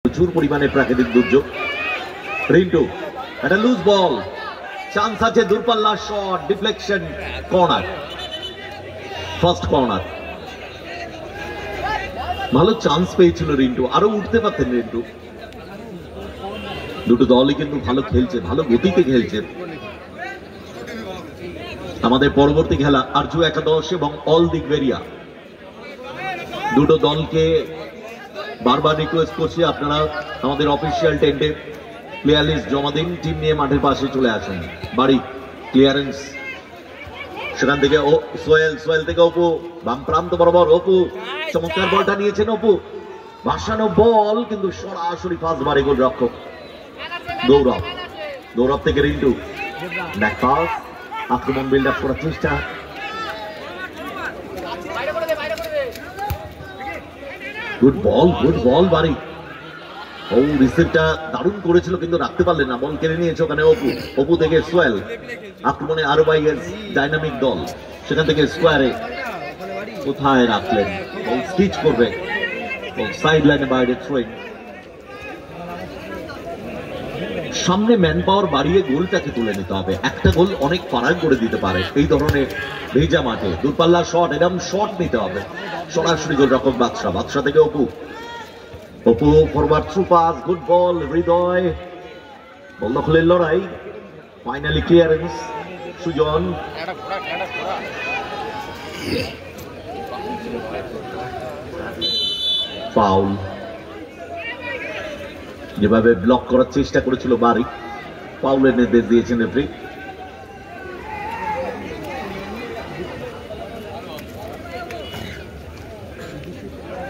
প্রচুর পরিমাণে প্রাকৃতিক দুর্যোগ। রিন্টু, একটা লুজ বল, চান্স আছে, দূরপাল্লা shot, deflection, corner, first corner. ভালো চান্স পেয়েছিল রিন্টু, আরো উঠতে পারতেন রিন্টু। দুটো দলই কিন্তু ভালো খেলছে, ভালো গতিতে খেলছে। আমাদের পরবর্তী খেলা আরজু একাদশ এবং অল দিগবেরিয়া। দুটো দলকে বারবার রিকোয়েস্ট করছি, আপনারা আমাদের অফিসিয়াল টেন্টে প্লেয়ার লিস্ট জমা দিন, টিম নিয়ে মাঠের পাশে চলে আসুন। বাড়ি ক্লিয়ারেন্স, সেখান থেকে সোহেল থেকে অপু, বাম প্রান্ত বরাবর অপু, চমৎকার বলটা নিয়েছেন অপু, ভাসানো বল কিন্তু সরাসরি ফার্স্ট বারে গোলরক্ষক গৌরব থেকে রিন্টু, ব্যাক পাস, আক্রমণ বিল্ড আপ করার চেষ্টা। গুড বল বাড়ি। ও রিসিভটা দারুণ করেছিল কিন্তু রাখতে পারলেন না, বল কেড়ে নিয়েছে ওখানে অপু থেকে সোহেল। আক্রমণে আরো ডাইনামিক দল, সেখান থেকে স্কোয়ারে কোথায় রাখলেন, বল স্টিচ করবে, সাইড লাইনে বাইরে থ্রোইং। সামনে ম্যান পাওয়ার বাড়িয়ে গোলটাকে তুলে নিতে হবে, একটা গোল অনেক ফারাক করে দিতে পারে এই ধরনের ভেজা মাঠে। দূরপাল্লা শট, এরকম শট নিতে হবে। সরাসরি গোলরক্ষক বাদশা থেকে Apu forward through pass, good ball, Hridoy, ball দখলের লড়াই, ফাইনালি ক্লিয়ারেন্স, সুজন, ফাউল। যেভাবে ব্লক করার চেষ্টা করেছিল বাড়ি, ফাউলের নির্দেশ দিয়েছেন রেফারি।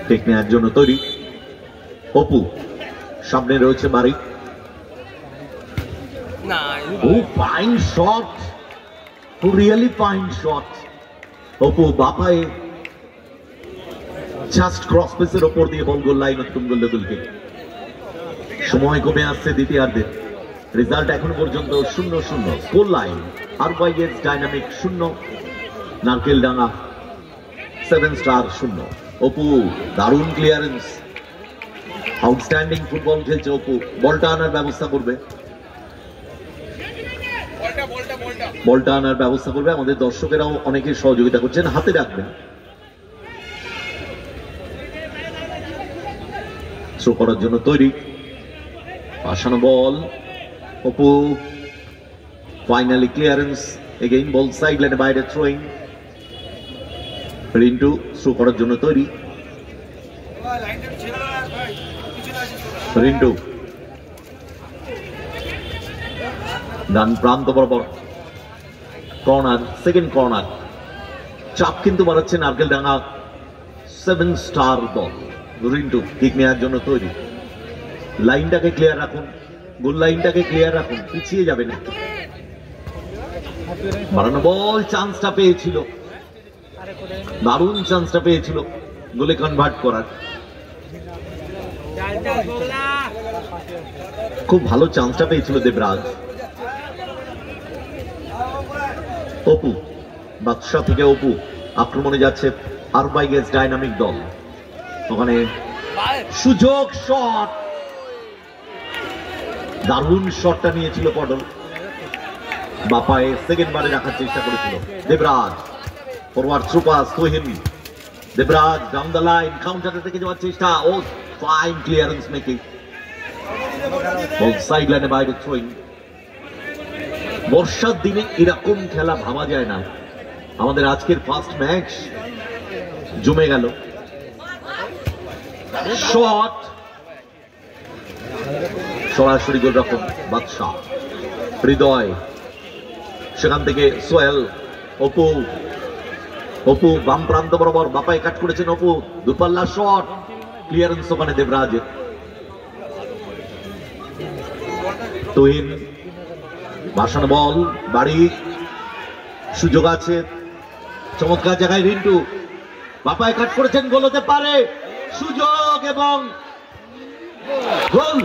টেক নেওয়ার জন্য তৈরি অপু, সামনে রয়েছে বাড়ি। Fine shot, really fine shot. Apu বাপায় জাস্ট ক্রস পেসের ওপর দিয়ে বল গোল লাইন অতিক্রম করল গোলকে। সময় কমে আসছে দ্বিতীয়ার্ধে, রেজাল্ট এখন পর্যন্ত 0-0। স্কোর লাইন আরবাইএস ডাইনামিক 0, নারকেলডাঙ্গা 7 স্টার 0। অপু দারুণ ক্লিয়ারেন্স, আউটস্ট্যান্ডিং ফুটবল খেলছে অপু। বলটা আনার ব্যবস্থা করবে, আমাদের দর্শকেরাও অনেকে সহযোগিতা করছেন, হাতে রাখবেন। থ্রো করার জন্য তৈরি, পাশানো বল, অপু, ফাইনালি ক্লিয়ারেন্স, এগেইন বল সাইড লাইনে বাইরে থ্রোইং। রিন্টু থ্রো করার জন্য তৈরি, রিন্টু ডান প্রান্ত বরাবর কর্নার, সেকেন্ড কর্নার। চাপ কিন্তু বাড়াচ্ছে নারকেলডাঙ্গা 7 স্টার দল। রিন্টু কিক নেওয়ার জন্য তৈরি, লাইনটাকে ক্লিয়ার রাখুন, গোল লাইনটাকে ক্লিয়ার রাখুন, পিছিয়ে যাবে না। বাড়ানো বল, চান্সটা পেয়েছিল, দারুণ চান্সটা পেয়েছিল গোলে কনভার্ট করার। খুব ভালো চান্সটা পেয়েছিল দেবরাজ। অপু, বাদশা থেকে অপু, আক্রমণে যাচ্ছে আরবাইএস ডাইনামিক দল। ওখানে সুযোগ, শট, দারুণ শটটা নিয়েছিল পটল, বাপায়ে সেকেন্ড বারে রাখার চেষ্টা করেছিল Debraj. Forward through pass, Tohin, Debraj down the line, কাউন্টারে থেকে যাওয়ার চেষ্টা, ও fine clearance making, ball side লাইনে বাইরে থ্রোইং। বর্ষার দিনে এরকম খেলা ভাবা যায় না। আমাদের আজকের ফার্স্ট ম্যাচ জমে গেল। শট, সরাসরি গোলরক্ষক বাদশা, হৃদয়, সেখান থেকে সোহেল, অপু বাম প্রান্ত বরাবর বাপায় কাট করেছেন অপু, দূরপাল্লা শট, ক্লিয়ারেন্স ওখানে দেবরাজের। তুহিন, ভাসানো বল, বাড়ি, সুযোগ আছে, চমৎকার জায়গায় রিন্টু, বাপায় কাট করেছেন, গোল হতে পারে, সুযোগ এবং গোল।